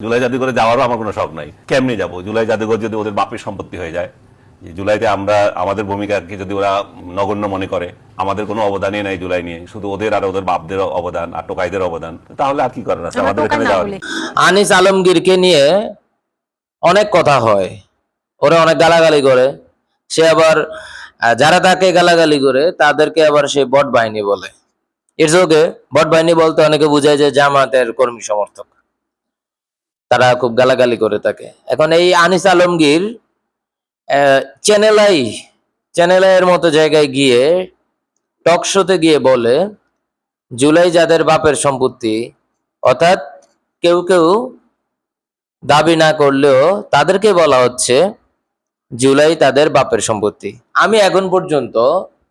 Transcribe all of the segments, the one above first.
জুলাই জাদুঘরে যাওয়ারও আমার কোনো শখ নাই। কেমনি যাব? জুলাই জাদুঘর যদি ওদের বাপের সম্পত্তি হয়ে যায়, জুলাইতে আমরা আমাদের ভূমিকাকে যদি ওরা নগণ্য মনে করে, আমাদের কোনো অবদানই নাই জুলাই নিয়ে, শুধু ওদের আর ওদের বাপদের অবদান আর টোকাইদের অবদান, তাহলে আর কি করার আছে আমাদের এখানে যাওয়ার? আনিস আলমগীরকে নিয়ে অনেক কথা হয়, ওরা অনেক গালাগালি করে। সে আবার যারা তাকে গালাগালি করে তাদেরকে আবার সে বট বাহিনী বলে। ইটস ওকে, বট বাহিনী বলতে অনেকে বুঝায় যে জামাতের কর্মী সমর্থক, তারা খুব গালাগালি করে তাকে। এখন এই আনিস আলমগীর চ্যানেলের মতো জায়গায় গিয়ে টক শোতে গিয়ে বলে জুলাই যাদের বাপের সম্পত্তি, অর্থাৎ কেউ কেউ দাবি না করলেও তাদেরকে বলা হচ্ছে জুলাই তাদের বাপের সম্পত্তি। আমি এখন পর্যন্ত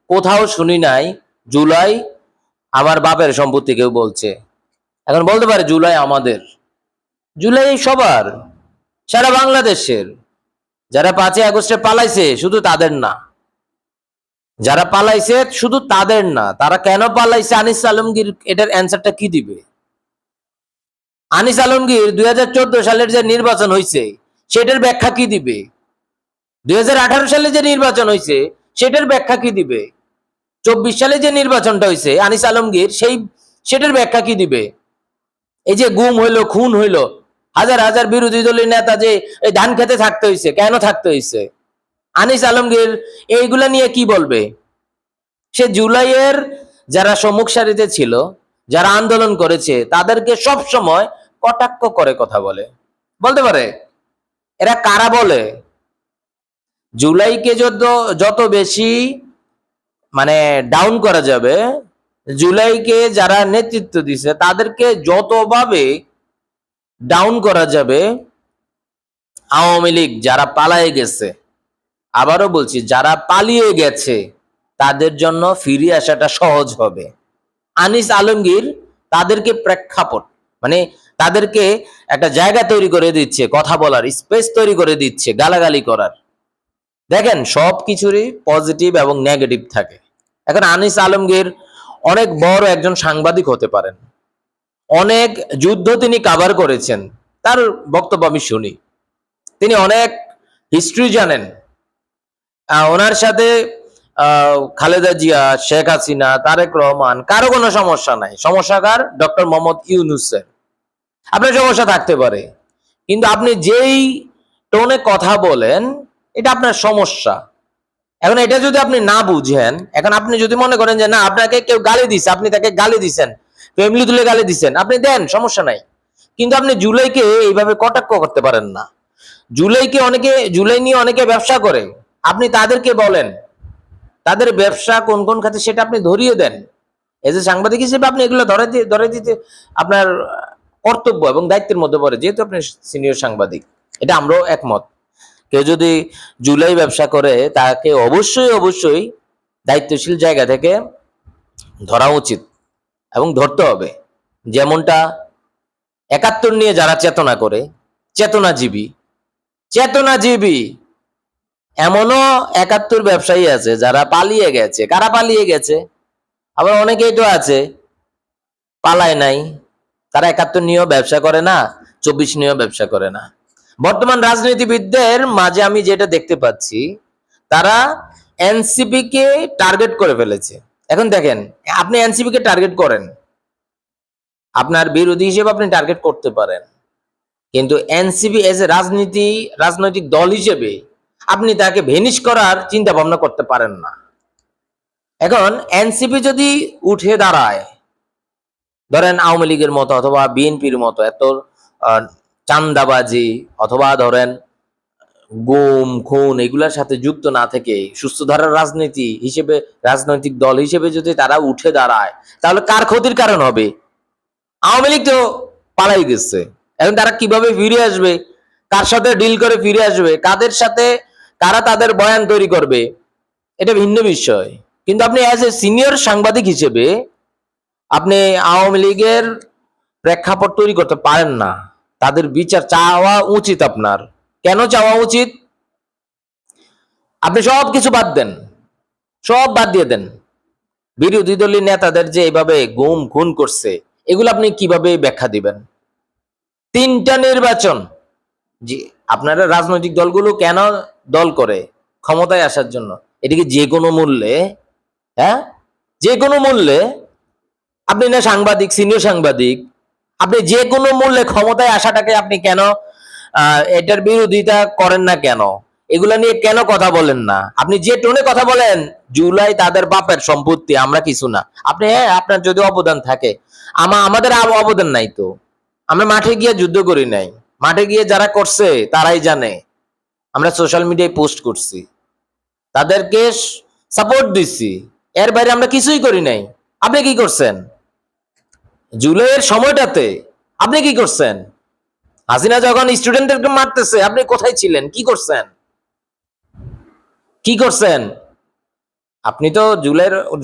কোথাও শুনি নাই জুলাই আমার বাপের সম্পত্তি কেউ বলছে। এখন বলতে পারে জুলাই আমাদের, জুলাই সবার, সারা বাংলাদেশের। যারা 5ই আগস্টে পালাইছে শুধু তাদের না, যারা পালাইছে শুধু তাদের না, তারা কেন পালাইছে আনিস আলমগীর এটার অ্যান্সারটা কি দিবে? আনিস আলমগীর 2014 সালের যে নির্বাচন হয়েছে সেটার ব্যাখ্যা কি দিবে? 2018 সালে যে নির্বাচন হয়েছে সেটার ব্যাখ্যা কি দিবে? 24 সালে যে নির্বাচনটা হয়েছে আনিস আলমগীর সেটার ব্যাখ্যা কি দিবে? এই যে গুম হইলো, খুন হইলো, হাজার হাজার বিরোধী দলের নেতা যে এই ধান খেতে থাকতে হয়েছে, কেন থাকতে হয়েছে? আনিস আলমগীর এইগুলা নিয়ে কি বলবে? সে জুলাইয়ের যারা সম্মুখ সারিতে ছিল, যারা আন্দোলন করেছে তাদেরকে সব সময় কটাক্ষ করে কথা বলে। বলতে পারে এরা কারা বলে? জুলাইকে যত বেশি মানে ডাউন করা যাবে, জুলাইকে যারা নেতৃত্ব দিছে তাদেরকে যতভাবে ডাউন করা যাবে, আওয়ামী লীগ যারা পালায়ে গেছে, আবারও বলছি যারা পালিয়ে গেছে তাদের জন্য ফিরে আসাটা সহজ হবে। আনিস আলমগীর তাদেরকে প্রেক্ষাপট মানে তাদেরকে একটা জায়গা তৈরি করে দিচ্ছে, কথা বলার স্পেস তৈরি করে দিচ্ছে, গালাগালি করার। দেখেন সব কিছুরই পজিটিভ এবং নেগেটিভ থাকে। এখন আনিস আলমগীর অনেক বড় একজন সাংবাদিক হতে পারেন, অনেক যুদ্ধ তিনি কভার করেছেন, তার বক্তব্য আমি শুনি, তিনি অনেক হিস্ট্রি জানেন। ওনার সাথে খালেদা জিয়া, শেখ হাসিনা, তারেক রহমান কারো কোনো সমস্যা নাই। সমস্যাকার ডক্টর মোহাম্মদ ইউনূসের। আপনার সমস্যা থাকতে পারে, কিন্তু আপনি যেই টোনে কথা বলেন এটা আপনার সমস্যা। এখন এটা যদি আপনি না বুঝেন, এখন আপনি যদি মনে করেন যে না আপনাকে কেউ গালি দিছে, আপনি তাকে গালি দিছেন, ফ্যামিলি তুলে গালি দিছেন, আপনি দেন, সমস্যা নাই। কিন্তু আপনি জুলাইকে এইভাবে কটাক্ষ করতে পারেন না। জুলাই নিয়ে অনেকে ব্যবসা করে, আপনি তাদেরকে বলেন তাদের ব্যবসা কোন কোন খাতে সেটা আপনি ধরিয়ে দেন। এজ এ সাংবাদিক হিসেবে আপনি এগুলো ধরে দিতে আপনার কর্তব্য এবং দায়িত্বের মধ্যে পড়ে, যেহেতু আপনি সিনিয়র সাংবাদিক। এটা আমরাও একমত। কেউ যদি জুলাই ব্যবসা করে তাকে অবশ্যই দায়িত্বশীল জায়গা থেকে ধরা উচিত এবং ধরতে হবে। যেমনটা 71 নিয়ে যারা চেতনা করে, চেতনাজীবী এমনও 71 ব্যবসায়ী আছে যারা পালিয়ে গেছে। কারা পালিয়ে গেছে? আবার অনেকেই তো আছে পালায় নাই, তারা 71 নিয়েও ব্যবসা করে না, 24 নিয়েও ব্যবসা করে না। বর্তমান রাজনীতিবিদদের মাঝে আমি যেটা দেখতে পাচ্ছি, তারা এনসিপি কে টার্গেট করে ফেলেছে। এখন দেখেন, আপনি এনসিপি কে টার্গেট করেন, আপনার বিরোধী হিসেবে আপনি টার্গেট করতে পারেন, কিন্তু এনসিপি এজ এ রাজনৈতিক দল হিসেবে আপনি তাকে ভেনিশ করার চিন্তা ভাবনা করতে পারেন না। এখন এনসিপি যদি উঠে দাঁড়ায়, ধরেন আওয়ামী লীগের মতো অথবা বিএনপির মতো এত চান্দাবাজি অথবা ধরেন গুম খুন এগুলোর সাথে যুক্ত না থেকে সুস্থ ধারার রাজনৈতিক দল হিসেবে যদি তারা উঠে দাঁড়ায়, তাহলে কার ক্ষতির কারণ হবে? আওয়ামী লীগ তো পালাই গেছে, এখন তারা কিভাবে ফিরে আসবে, কার সাথে ডিল করে ফিরে আসবে, কাদের সাথে কারা তাদের বয়ান তৈরি করবে, এটা ভিন্ন বিষয়। কিন্তু আপনি অ্যাজ এ সিনিয়র সাংবাদিক হিসেবে আপনি আওয়ামী লীগের প্রেক্ষাপট তৈরি করতে পারেন না। তাদের বিচার চাওয়া উচিত আপনার। কেন চাওয়া উচিত? আপনি সবকিছু বাদ দেন, সব বাদ দিয়ে দেন। বিরোধী দলীয় নেতাদের যে এইভাবে গুম খুন করছে, এগুলো আপনি কিভাবে ব্যাখ্যা দিবেন? 3টা নির্বাচন। জি, আপনারা রাজনৈতিক দলগুলো কেন দল করে? ক্ষমতায় আসার জন্য। এটিকে যে কোনো মূল্যে, হ্যাঁ, যে কোনো মূল্যে, আপনি না সাংবাদিক, সিনিয়র সাংবাদিক, আপনি যে কোনো মূল্যে ক্ষমতায় আসাটাকে আপনি কেন এটার বিরোধিতা করেন না কেন? এগুলা নিয়ে কেন কথা বলেন না? আপনি যে টোনে কথা বলেন, জুলাই তাদের বাপের সম্পত্তি, আমরা কিছু না। আপনি, হ্যাঁ, আপনার যদি অবদান থাকে, আমাদের অবদান নাই তো। আমরা মাঠে গিয়ে যুদ্ধ করি নাই। মাঠে গিয়ে যারা করছে তারাই জানে। আমরা সোশ্যাল মিডিয়ায় পোস্ট করছি, তাদেরকে সাপোর্ট দিচ্ছি, এর বাইরে আমরা কিছুই করি নাই। আপনি কি করছেন জুলাইয়ের সময়টাতে? আপনি কি করছেন? হাসিনা যখন স্টুডেন্টদেরকে মারতেছে, আপনি কোথায় ছিলেন? কি করছেন? কি করছেন? আপনি তো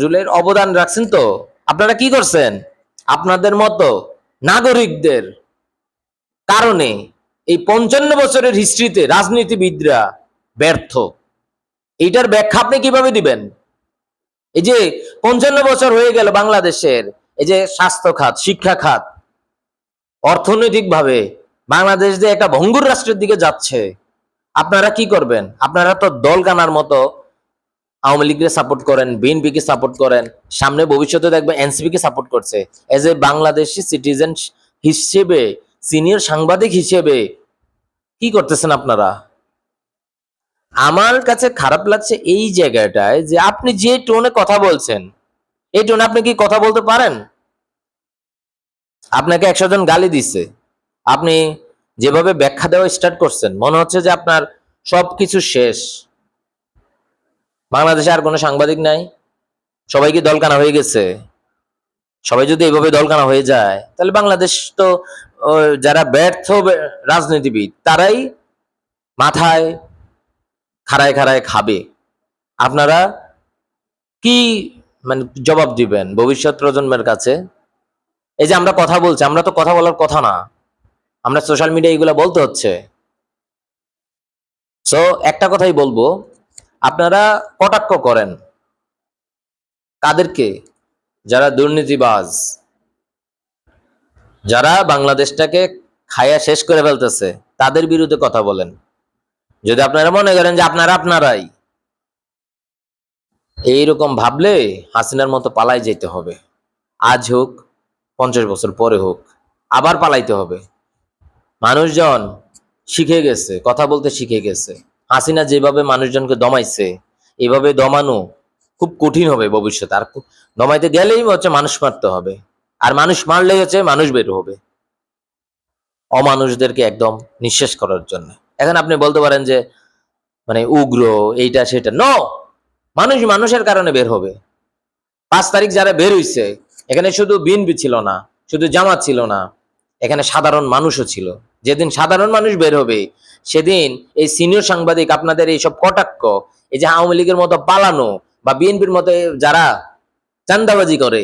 জুলাইয়ের অবদান রাখছেন তো। আপনারা কি করছেন? আপনাদের মতো নাগরিকদের কারণে এই 55 বছরের হিস্ট্রিতে রাজনীতিবিদরা ব্যর্থ। এইটার ব্যাখ্যা আপনি কিভাবে দিবেন? এই যে 55 বছর হয়ে গেল বাংলাদেশের, এই যে স্বাস্থ্য খাত, শিক্ষা খাত, অর্থনৈতিকভাবে বাংলাদেশ যে একটা ভঙ্গুর রাষ্ট্রের দিকে যাচ্ছে, আপনারা কি করবেন? আপনারা তো দল গানার মতো আওয়ামী লীগকে সাপোর্ট করেন, বিএনপি কে সাপোর্ট করেন, সামনে ভবিষ্যতে দেখবে এনসিপি কে সাপোর্ট করছে। এজ এ বাংলাদেশি সিটিজেন হিসেবে, সিনিয়র সাংবাদিক হিসেবে কি করতেছেন আপনারা? আমার কাছে খারাপ লাগছে এই জায়গাটায় যে আপনি যে টোনে কথা বলছেন, এই টোনে আপনি কি কথা বলতে পারেন? আপনাকে 100 জন গালি দিচ্ছে, আপনি যেভাবে ব্যাখ্যা দেওয়া স্টার্ট করছেন, মনে হচ্ছে যে আপনার সবকিছু শেষ, বাংলাদেশে আর কোনো সাংবাদিক নাই, সবাই কি দলকানা হয়ে গেছে? সবাই যদি এইভাবে দলকানা হয়ে যায়, তাহলে বাংলাদেশ তো যারা ব্যর্থ রাজনীতিবিদ তারাই মাথায় খাড়ায় খাড়ায় খাবে। আপনারা কি মানে জবাব দিবেন ভবিষ্যৎ প্রজন্মের কাছে? এই যে আমরা কথা বলছি, আমরা তো কথা বলার কথা না, আমরা সোশ্যাল মিডিয়া এগুলো বলতে হচ্ছে। সো একটা কথাই বলবো, আপনারা কটাক্ষ করেন কাদেরকে? যারা দুর্নীতিবাজ, যারা বাংলাদেশটাকে খায়া শেষ করে ফেলতেছে, তাদের বিরুদ্ধে কথা বলেন। যদি আপনারা মনে করেন যে আপনারাই এইরকম ভাবলে, হাসিনার মতো পালাই যেতে হবে। আজ হোক, 50 বছর পরে হোক, আবার পালাইতে হবে। মানুষজন শিখে গেছে, কথা বলতে শিখে গেছে। হাসিনা যেভাবে মানুষজনকে দমাইছে, এভাবে দমানো খুব কঠিন হবে ভবিষ্যতে। আর দমাইতে গেলেই হচ্ছে মানুষ মারতে হবে, আর মানুষ মারলেই হচ্ছে মানুষ বের হবে অমানুষদেরকে একদম নিঃশেষ করার জন্য। এখন আপনি বলতে পারেন যে মানে উগ্র, এইটা সেটা, নো, মানুষ মানুষের কারণে বের হবে। 5 তারিখ যারা বের হইছে, এখানে শুধু বিএনপি ছিল না, শুধু জামাত ছিল না, এখানে সাধারণ মানুষও ছিল। যেদিন সাধারণ মানুষ বের হবে, সেদিন এই সিনিয়র সাংবাদিক আপনাদের এইসব কটাক্ষ, এই যে আওয়ামী লীগের মতো পালানো বা বিএনপির মতো যারা চান্দাবাজি করে,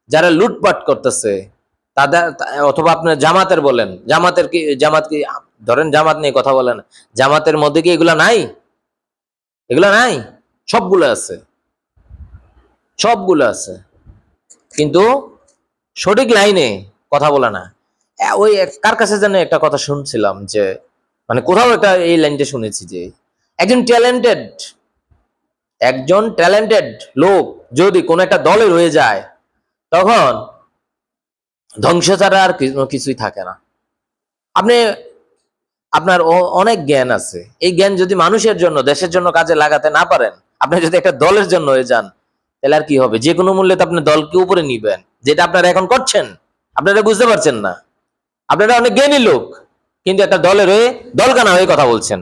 যারা লুটপাট করতেছে, তাদের, অথবা আপনার জামাতের বলেন, জামাত কি ধরেন, জামাত নিয়ে কথা বলেন, জামাতের মধ্যে কি এগুলা নাই? এগুলা নাই? সবগুলো আছে, সবগুলো আছে, কিন্তু সঠিক লাইনে কথা বলে না। ওই কার কাছে যেন একটা কথা শুনছিলাম, যে মানে কোথাও একটা এই লাইনটা শুনেছি যে একজন ট্যালেন্টেড লোক যদি কোন একটা দলে রয়ে যায়, তখন ধ্বংস ছাড়া আর কিছুই থাকে না। আপনি, আপনার অনেক জ্ঞান আছে, এই জ্ঞান যদি মানুষের জন্য, দেশের জন্য কাজে লাগাতে না পারেন, আপনি যদি একটা দলের জন্য হয়ে যান, তাহলে আর কি হবে? যে কোনো মূল্যে তো আপনি দলকে উপরে নিবেন, যেটা আপনারা এখন করছেন। আপনারা বুঝতে পারছেন না, আপনারা অনেক জ্ঞানী লোক, কিন্তু একটা দলের হয়ে, দলকানা হয়ে কথা বলছেন।